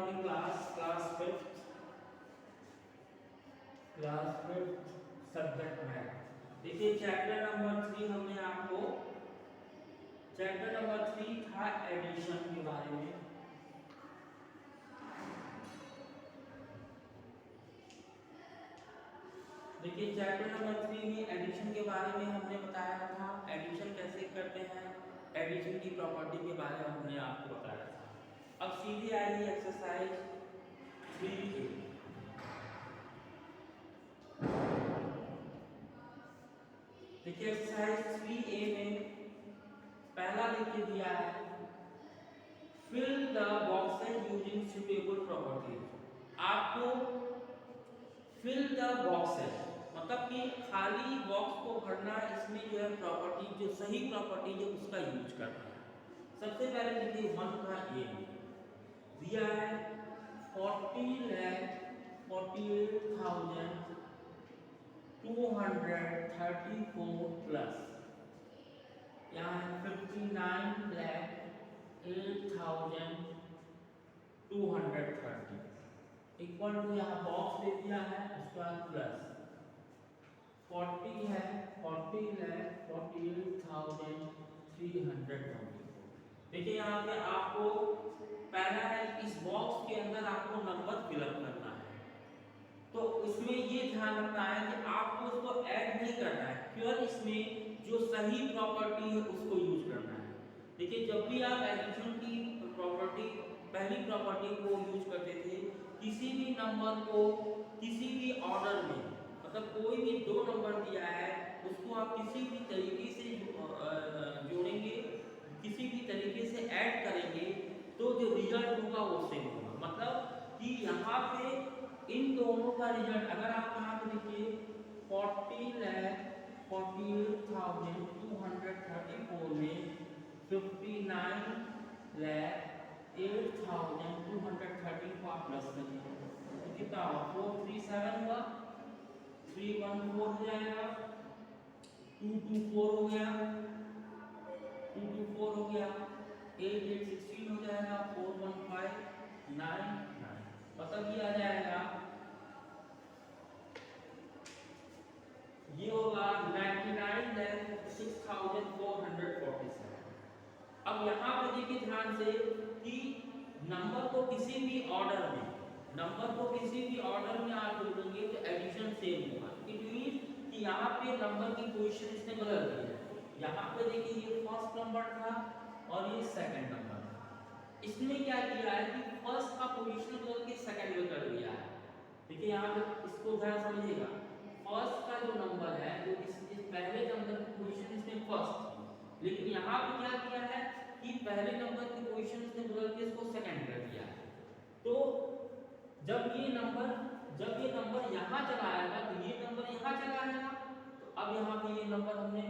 आपकी class fifth subject math. देखिए chapter number 3 हमने आपको चैप्टर नंबर 3 था एडिशन के बारे में। देखिए चैप्टर नंबर 3 में एडिशन के बारे में हमने बताया था, एडिशन कैसे करते हैं, एडिशन की प्रॉपर्टी के बारे में हमने आपको बताया था। अब सीधी आएगी एक्सरसाइज 3A। देखिए एक्सरसाइज 3A में पहला लिख दिया है, fill the boxes using suitable properties. आपको फिल द बॉक्सेस मतलब कि खाली बॉक्स को भरना, इसमें जो है प्रॉपर्टी, जो सही प्रॉपर्टी है उसका यूज करना है। सबसे पहले देखिए 1 का ए दिया है 40,48,234 प्लस यहाँ है 59,08,230 इक्वल टू यहाँ बॉक्स दे दिया है, उसके बाद प्लस 40 है 40,48,324। देखिए यहाँ पे आपको पहला है, इस बॉक्स के अंदर आपको नंबर फिलअप करना है। तो इसमें ये ध्यान रखना है कि आपको उसको ऐड नहीं करना है, केवल इसमें जो सही प्रॉपर्टी है उसको यूज करना है। देखिए जब भी आप एडिशन की प्रॉपर्टी, पहली प्रॉपर्टी को यूज करते थे, किसी भी नंबर को किसी भी ऑर्डर में, मतलब कोई भी दो नंबर दिया है उसको आप किसी भी तरीके से जोड़ेंगे, किसी भी तरीके से ऐड करेंगे तो जो रिजल्ट होगा वो सेम होगा। मतलब कि यहाँ पे इन दोनों का रिजल्ट अगर आप यहाँ पे देखिए 40,48,234 में 59,08,230 को आप प्लस करिए तो कितना होगा, 437 हुआ, 314 हो जाएगा, 224 हो गया, 224 हो गया, 8816 हो जाएगा, 41599 मतलब ये आ जाएगा, ये होगा 99,06,447। अब यहाँ पे देखिए ध्यान से कि नंबर को किसी भी ऑर्डर में, आप जोड़ेंगे तो एडिशन सेम होगा। इट मीन कि यहाँ पे नंबर की पोजीशन इसने बदल दी है। यहाँ पे देखिए ये फर्स्ट नंबर था और ये सेकंड नंबर था। इसने क्या किया है कि फर्स्ट का पोजीशन बदल के सेकंड में कर दिया है। देखिए यहाँ पे इसको ध्यान समझिएगा, फर्स्ट का जो नंबर है वो इस पहले नंबर की पोजीशन इसमें फर्स्ट थी, लेकिन यहाँ पे क्या किया है कि पहले नंबर की पोजीशन इसने बदल के इसको सेकंड कर दिया है। तो जब ये नंबर यहाँ चला आएगा तो ये नंबर यहाँ चला आएगा। तो अब यहाँ पे ये नंबर हमने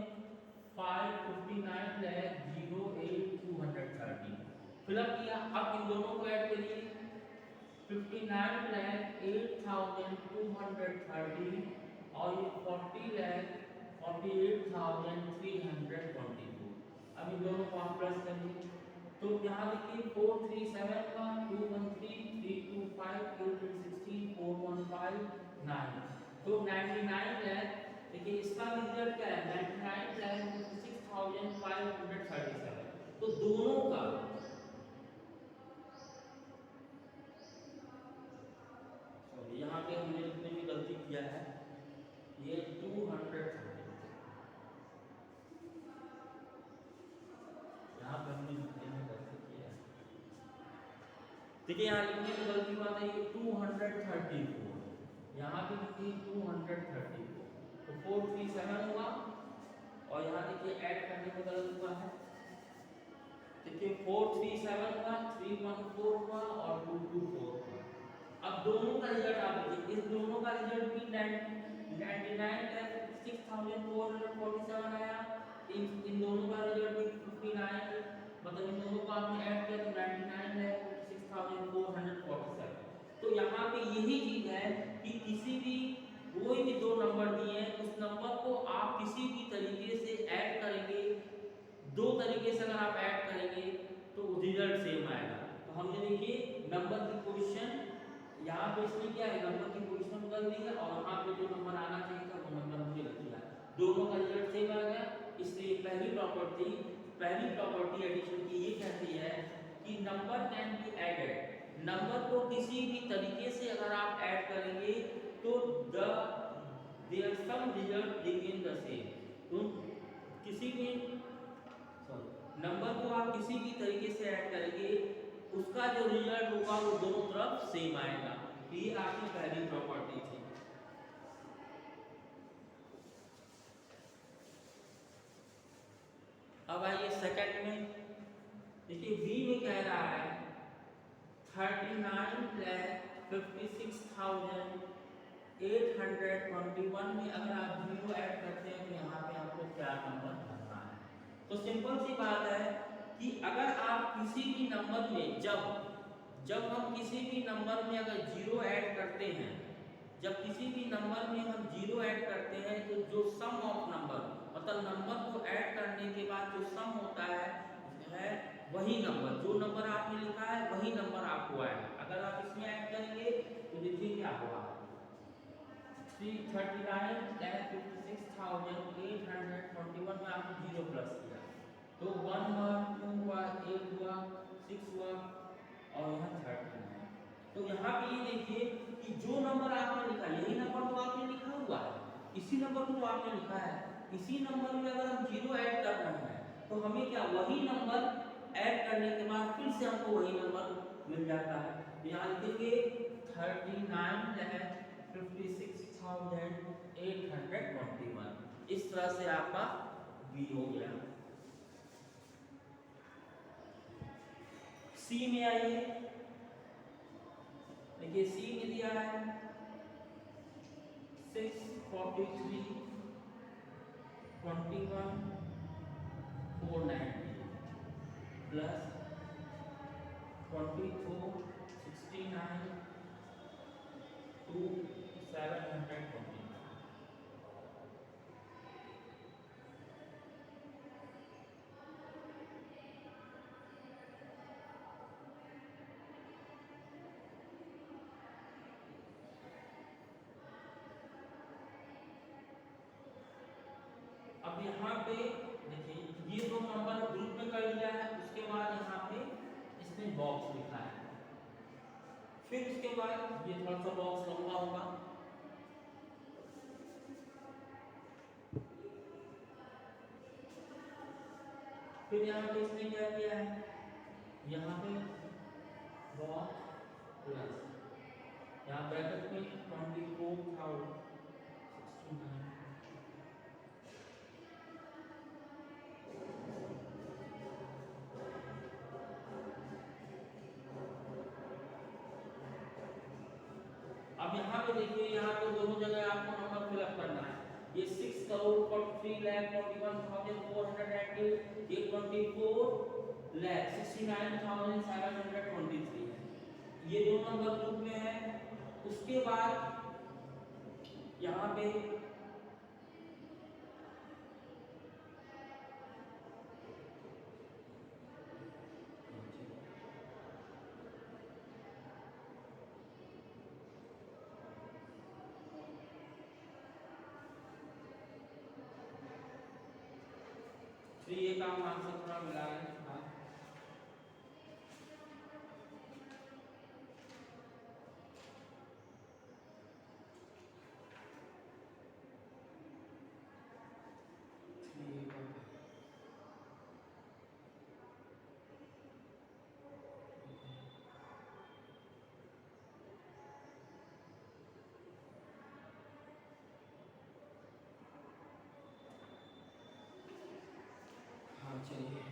559,08,230 फिलअप किया। अब इन दोनों को ऐड करिए, 59,08,230 और ये 40,48,324। अब इन दोनों को आप प्लस करिए तो यहाँ देखिए 437 का 213 325 816 4159 तो 99 लाख। देखिए इसका रिजल्ट क्या है, 99,56,537। तो दोनों का यहाँ पे हमने लिखने में गलती किया है, ये 230 यहाँ पे हमने लिखने में गलती किया है। देखिए यहाँ लिखने में गलती हुआ था, ये 234 यहाँ पे लिखिए 234 तो 437 हुआ और यहाँ देखिए ऐड करने में गलत हुआ है। देखिए 437 हुआ, 314 हुआ और 224 हुआ। अब दोनों का रिजल्ट आप देखिए, इस दोनों का रिजल्ट भी 99,06,447 आया, इन दोनों का रिजल्ट भी 59, मतलब इन दोनों को आपने ऐड किया तो 99,06,447। तो यहाँ पे यही चीज है कि किसी भी कोई भी दो नंबर दिए हैं, उस नंबर को आप किसी भी तरीके से ऐड करेंगे, दो तरीके से अगर आप ऐड करेंगे तो रिजल्ट सेम आएगा। तो हमने देखिए नंबर की पोजीशन यहाँ पे इसने क्या है, नंबर की पोजीशन बदल दी है और वहाँ पे जो नंबर आना चाहिए था वो नंबर हमने लिख दिया, दोनों का रिजल्ट सेम आ गया। इसलिए पहली प्रॉपर्टी एडिशन की ये कहती है कि number can be added, number को किसी भी तरीके से अगर आप ऐड करेंगे तो their sum result remain the same. तो किसी भी नंबर को आप किसी भी तरीके से ऐड करेंगे उसका जो रिजल्ट होगा वो दोनों तरफ सेम आएगा। ये आपकी पहली प्रॉपर्टी थी। अब आइए सेकंड में, देखिए बी में कह रहा है 39,56,821 में अगर आप 0 ऐड करते हैं तो यहाँ पे आपको क्या नंबर भरना है। तो सिंपल सी बात है कि अगर आप किसी भी नंबर में जब हम किसी भी नंबर में अगर 0 ऐड करते हैं, जब किसी भी नंबर में हम 0 ऐड करते हैं तो जो सम ऑफ नंबर, मतलब नंबर को ऐड करने के बाद जो सम होता है वही नंबर, जो नंबर आपने लिखा है वही नंबर आपको आएगा। अगर आप इसमें ऐड करेंगे तो देखिए क्या होगा, 339,56,821 में आपने 0 प्लस किया तो 1 हुआ, 2 हुआ, 8 हुआ, 6 हुआ और यहाँ 13 है। तो यहाँ पे ये देखिए कि जो नंबर आपने लिखा यही नंबर तो आपने लिखा हुआ है, इसी नंबर को तो आपने लिखा है, इसी नंबर में अगर हम 0 ऐड कर रहे हैं तो हमें क्या वही नंबर ऐड करने के बाद फिर से हमको वही नंबर मिल जाता है। तो यहाँ लिखेंगे 39,56,821, इस तरह से आपका बी हो गया। सी में आइए, देखिए सी में दिया है 643,21,490 प्लस 24,69,720। अब यहाँ पे देखिए ये दो नंबर ग्रुप में कर लिया है, उसके बाद यहाँ पे इसने बॉक्स लिखा है, फिर उसके बाद ये थोड़ा सा बॉक्स लंबा होगा, फिर यहाँ पे इसने क्या किया है, यहाँ पे बॉक्स प्लस यहाँ ब्रैकेट में 24,069 अब यहाँ पे देखिए, यहाँ पे दोनों जगह आपको नंबर फिलअप करना है। ये 6,43,41,490, ये 24,69,723 है। ये दो नंबर ग्रुप में है। उसके बाद यहाँ पे तो ये काम आंसर थोड़ा मिला है। हाँ हाँ चलिए,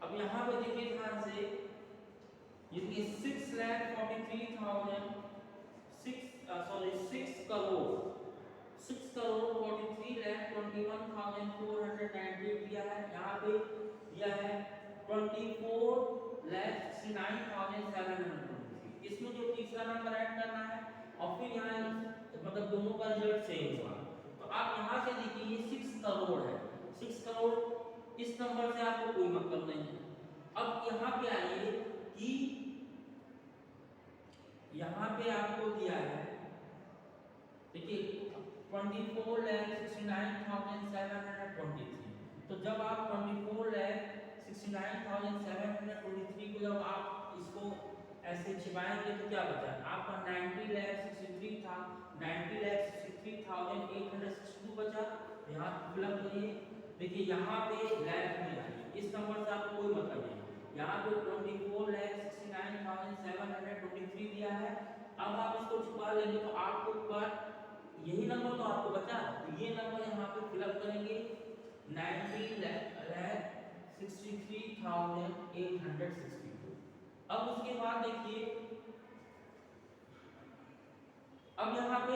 अब यहाँ पे देखिए ध्यान से, ये 6,43,490 दिया है। यहाँ पे दिया है 24,69,723। इसमें जो तीसरा नंबर ऐड करना है और फिर यहाँ मतलब दोनों का रिजल्ट सेम हुआ, तो आप यहाँ से देखिए ये 6 करोड़ है, 6 करोड़ इस नंबर से आपको कोई मतलब नहीं है। अब यहाँ पे आइए कि यहाँ पे आपको दिया है, देखिए 24,69,723। तो जब आप 24,69,723 को जब आप इसको ऐसे छिपाएंगे तो क्या बचा आपका 90,63 था, 90,63,862 बचा। यहाँ फिलअप करिए, देखिए यहाँ पे लैब में आइए, इस नंबर से आपको कोई मतलब नहीं। यहाँ पे 24,69,723 दिया है। अब आप इसको छुपा लेंगे तो आपको पर यही नंबर तो आपको बचा, तो ये नंबर यहाँ पे फिलअप करेंगे 90,63,862। अब उसके बाद देखिए अब यहाँ पे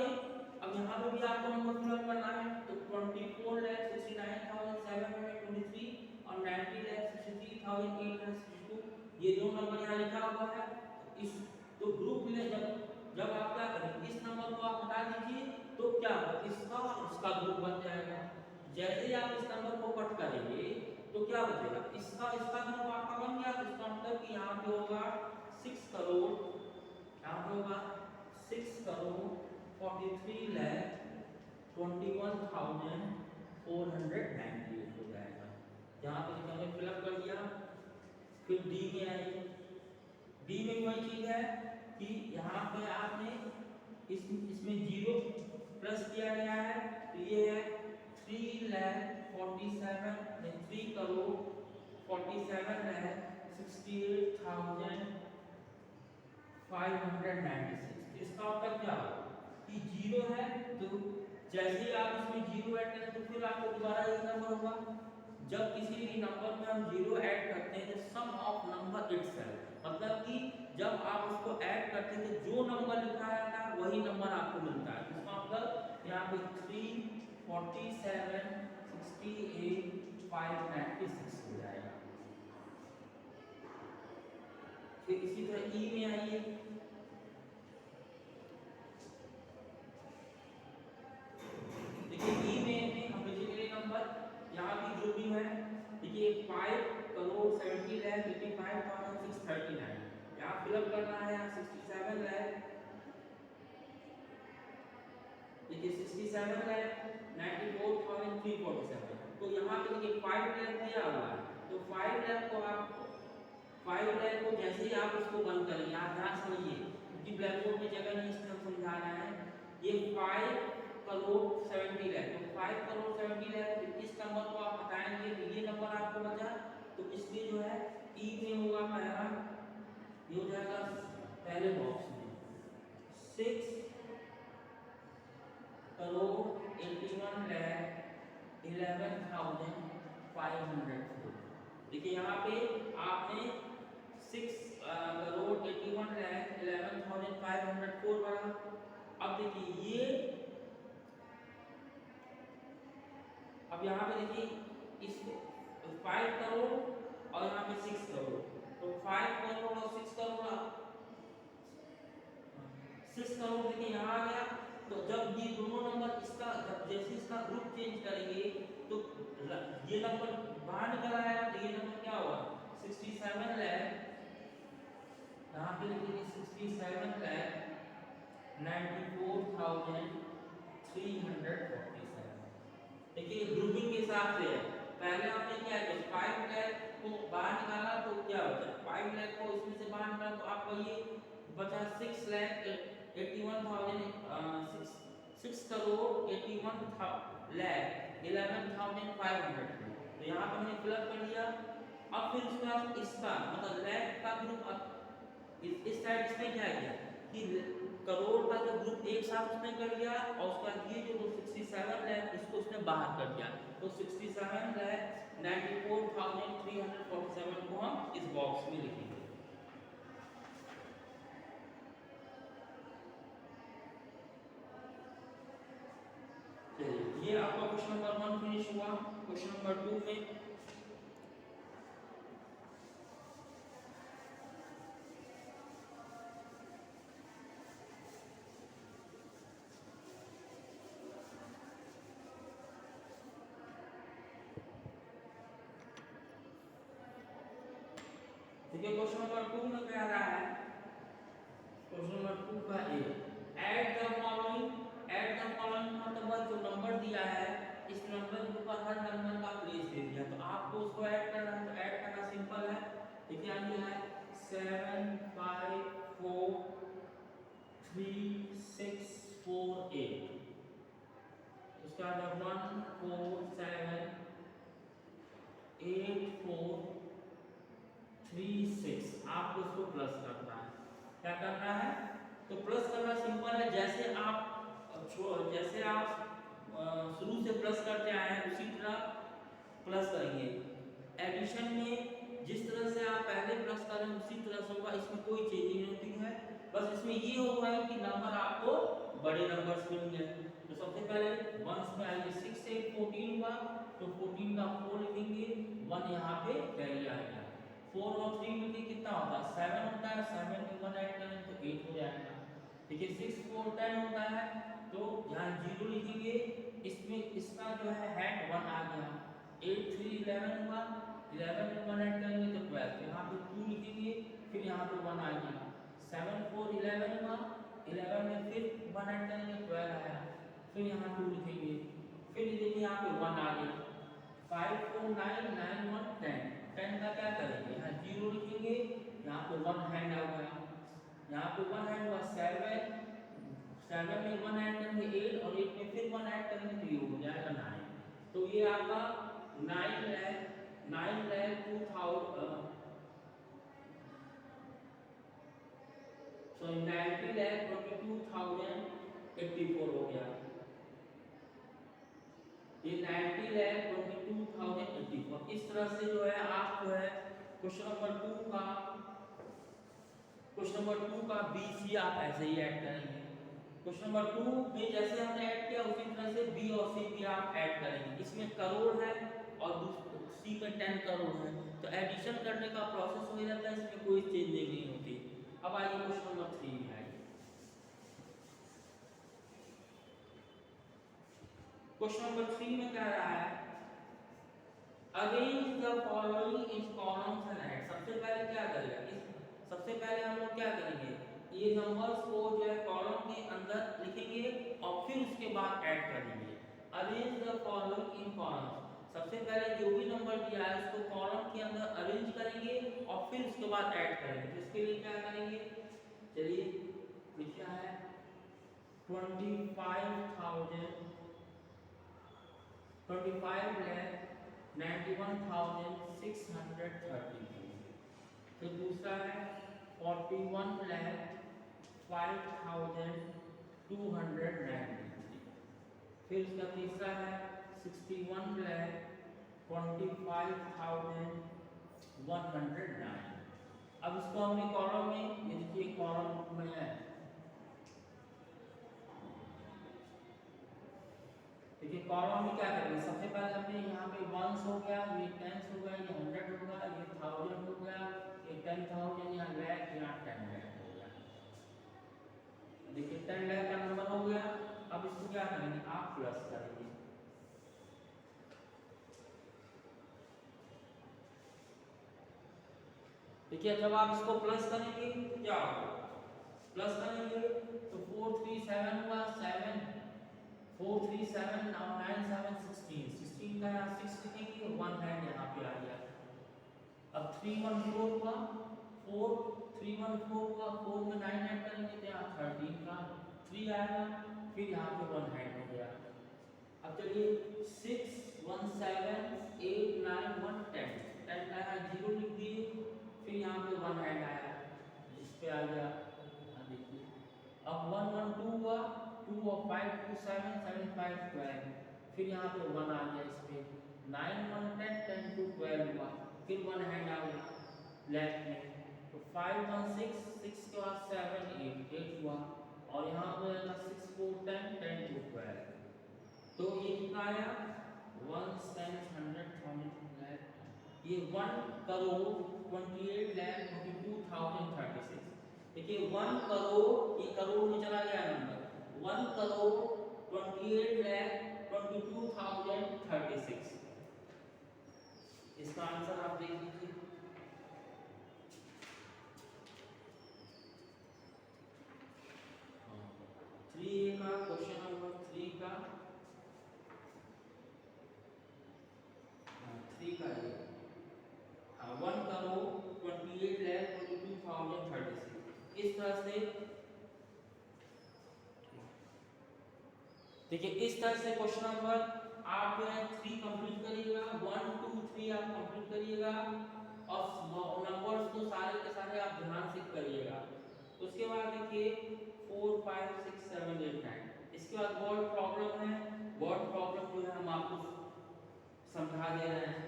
भी आपको नंबर फिलअप करना है। तो 24,69,723 और 90,63,862 ये दो नंबर यहाँ लिखा हुआ है। इस तो ग्रुप में जब आप क्या करेंगे, इस नंबर को आप हटा दीजिए तो क्या होगा, इसका और उसका ग्रुप बन जाएगा। जैसे ही आप इस नंबर को कट करेंगे तो क्या बचेगा, इसका ग्रुप आपका बन गया। तो इसका मतलब कि यहाँ पे होगा 6 करोड़, यहाँ पे होगा 6 करोड़ 43,21,498 हो जाएगा। यहाँ पे हमने फिलअप कर दिया। फिर डी में आइए, डी में वही चीज है कि यहाँ पे आपने इसमें 0 प्लस किया गया है, तो ये है 3 करोड़ 47,68,596। इसका मतलब क्या होगा कि 0 है, तो जैसे ही आप इसमें 0 ऐड करें तो फिर आपको दोबारा ये नंबर होगा। जब किसी भी नंबर में हम 0 ऐड करते हैं तो सम ऑफ नंबर इटसेल्फ, मतलब कि जब आप उसको ऐड करते हैं तो जो नंबर लिखा था वही नंबर आपको मिलता है। इसका मतलब यहाँ पे 347,68,596 हो जाएगा। फिर इसी तरह ई में आइए, देखिए ई में हम लिखेंगे नंबर, यहाँ भी ग्रुपिंग है। देखिए 5,70,85,639 यहाँ फिलअप करना है। यहाँ 67 लाख, देखिए 67,94,347। तो यहाँ पे देखिए 5 लाख दिया हुआ है, तो 5 लाख को जैसे ही आप इसको बंद करेंगे, आप ध्यान समझिए क्योंकि ब्लैक बोर्ड में जगह नहीं, इसलिए हम समझा रहे हैं। ये 5 करोड़ 70 लाख, तो 5 करोड़ 70 लाख, इस नंबर को आप हटाएंगे तो ये नंबर आपको बचा। तो इसलिए जो है ई में होगा पहला, ये हो जाएगा पहले बॉक्स में 6 करोड़ 81,11,504। देखिए यहाँ पे आपने 6 करोड़ 81,11,504 बना। अब देखिए ये, अब यहाँ पे देखिए इसको 5 करोड़ और यहाँ पे 6 करोड़, तो 5 करोड़ और 6 करोड़, 6 करोड़ देखिए यहाँ आ गया। तो जब ये दोनों नंबर इसका जैसे इसका ग्रुप चेंज करेंगे तो ये नंबर बाहर निकल आएगा, तो ये नंबर क्या होगा 67 लाख, यहाँ पे लिखेंगे 67,94,347। देखिए ग्रुपिंग के हिसाब से है। पहले हमने क्या किया, 5 लाख को बाहर निकाला तो क्या बचा, 5 लाख को इसमें से बाहर निकाला तो आपका ये बचा 6 करोड़ 81,11,500। तो यहाँ पर हमने फिलअप कर दिया। अब फिर उसके बाद इसका मतलब लैख का ग्रुप, इस साइड इसमें क्या किया कि करोड़ का जो ग्रुप एक साथ उसने कर दिया और उसके बाद ये जो 67 लाख इसको उसने बाहर कर दिया। तो 67,94,347 को हम इस बॉक्स में लिखेंगे। ये आपका क्वेश्चन नंबर 1 फिनिश हुआ। क्वेश्चन नंबर 2 में देखिए क्वेश्चन नंबर 2 में क्या रहा है, क्वेश्चन नंबर 2 का ए, ऐड द फॉलोइंग मतलब जो नंबर दिया है इस नंबर के ऊपर हर नंबर का प्लेस दे दिया, तो आपको उसको ऐड करना है। तो ऐड करना सिंपल है। देखिए यहाँ है 7 5 4 3 6 4 8, उसके बाद 1 4 7 8 4 3 6, आपको उसको प्लस करना है। क्या करना है? तो प्लस करना सिंपल है। जैसे आप शुरू से प्लस करते आए हैं उसी तरह प्लस करेंगे। एडिशन में जिस तरह से आप पहले प्लस करें उसी तरह से होगा, इसमें कोई चेंजिंग नहीं होती है। बस इसमें ये होगा कि नंबर आपको बड़े नंबर्स मिलेंगे। तो सबसे पहले वंस में आएंगे 6 से 14 हुआ, तो 14 का 4 लिखेंगे, 1 यहाँ पे कैरी आएगा। 4 और 3 मिलके कितना होता है? 7 होता है। 7 में 1 ऐड करें तो 8 हो जाएगा। ठीक है, 6 4 10 होता है, तो यहाँ 0 लिखेंगे। इसमें इसका जो है हेड 1 आ गया। 8 3 11 हुआ, 11 में 1 ऐड करेंगे तो 12, यहाँ पे 2 लिखेंगे, फिर यहाँ पे 1 आ गया। 7 4 11 हुआ, 11 में फिर 1 ऐड करेंगे 12 आया, फिर यहाँ 2 लिखेंगे, फिर देखिए यहाँ पे 1 आ गया। 5 4 9 9 1 10, 10 का क्या करेंगे? यहाँ 0 लिखेंगे, यहाँ पे 1 हैंड आ गया, यहाँ पे 1 हैंड हुआ 7 में 1 ऐड करेंगे 8, और 8 में फिर 1 ऐड करेंगे तो ये हो जाएगा 9। तो ये आपका 9 लाख 90,22,084 हो गया। ये 90,22,084। इस तरह से जो है आप जो है क्वेश्चन नंबर 2 का बी सी आप ऐसे ही ऐड करेंगे। क्वेश्चन नंबर 2 में जैसे हमने ऐड किया उसी तरह से बी और सी भी आप ऐड करेंगे। इसमें करोड़ है और सी में 10 करोड़ है, तो एडिशन करने का प्रोसेस हो जाता है, इसमें कोई चेंजिंग नहीं होती। अब आइए क्वेश्चन नंबर 3 में आइए। क्वेश्चन नंबर 3 में क्या रहा है? Arrange the following in columns and head. सबसे पहले क्या करेगा? सबसे पहले हम लोग क्या करेंगे? ये नंबर्स को जो है कॉलम के अंदर लिखेंगे और फिर उसके बाद ऐड करेंगे। Arrange the following in columns, सबसे पहले जो भी नंबर दिया है उसको कॉलम के अंदर अरेंज करेंगे और फिर उसके बाद ऐड करेंगे। तो इसके लिए क्या करेंगे? चलिए लिखा है 25,91,632। फिर दूसरा है 41,05,293। फिर उसका तीसरा है 61,25,109। अब इसको हमने कॉलम में, ये देखिए कॉलम में है, देखिए कॉलम में क्या करेंगे? सबसे पहले हमने यहाँ पे 1s हो गया, ये 10s हो गया, ये 100 होगा, ये 1000 हो गया, ये 10,000, यहाँ लाख, यहाँ 10 लाख हो गया। देखिए 10 लाख का नंबर हो गया। अब इसको क्या करेंगे? आप प्लस करेंगे। देखिए जब आप इसको प्लस करेंगे तो क्या होगा? प्लस करेंगे तो 4 3 7 हुआ, 7 4 3 7, नाउ 9 7 16, 16 का यहाँ 6 लिखेंगे, 1 हैंड यहाँ पे आ गया। अब 3 1 4 हुआ, 4 3 1 4 हुआ, 4 में 9 ऐड करेंगे तो यहाँ 13 का 3 आएगा, फिर यहाँ पे 1 हैंड हो गया। अब चलिए 6 1 7 8 9 1 10, 10 का यहाँ 0 लिख दिए, फिर यहाँ पे 1 हैंड आया, इस पे आ गया। देखिए अब 1 1 2 हुआ, 2 और 5 2 7 7 5 12, फिर यहाँ पे 1 आ गया, इस पे 9 1 10 10 2 12 हुआ, फिर 1 हैंड आ गया लेफ्ट में, तो 5 1 6 6 के बाद 7 8 8 हुआ, और यहाँ पे 6 4 10 10 2 12, तो ये कितना आया? 1 10 100 1000, ये 1 करोड़ 28,22,036। देखिए 1 करोड़, ये करोड़ में चला गया नंबर, 1 करोड़ 28,22,036। इसका आंसर आप देख लीजिए। करिएगा क्वेश्चन नंबर 3 का, 3 का ये 1,28,22,036 इस तरह से। देखिए इस तरह से क्वेश्चन नंबर आप जो है 3 कंप्लीट करिएगा, 1 2 3 आप कंप्लीट करिएगा और नंबर्स को सारे के सारे आप ध्यान से करिएगा। उसके बाद देखिए 4 5 6 7 8 9 इसके बाद वर्ड प्रॉब्लम है। वर्ड प्रॉब्लम जो है हम आपको समझा दे रहे हैं।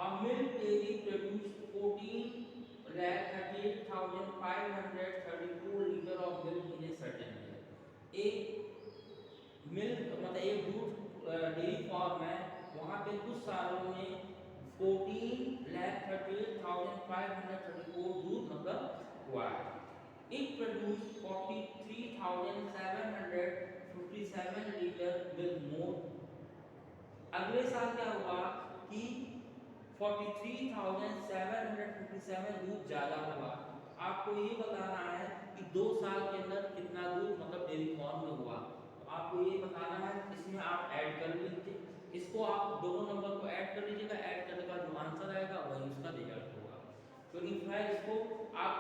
A milk dairy produced 14,38,534 liter of milk in a certain year। एक मिल्क मतलब एक दूध डेयरी फार्म है, वहाँ पे कुछ सालों में 14,38,534 दूध मतलब हुआ है। It produced 43,757 liter milk more। अगले साल क्या हुआ कि 43,757 दूध ज्यादा हुआ। आपको ये बताना है कि 2 साल के अंदर कितना दूध मतलब डेयरी फार्म में हुआ। तो आपको ये बताना है, इसमें आप ऐड कर लीजिए, इसको आप दोनों नंबर को ऐड कर लीजिएगा। ऐड करने का जो आंसर आएगा वही उसका रिजल्ट होगा। क्योंकि फिर इसको आप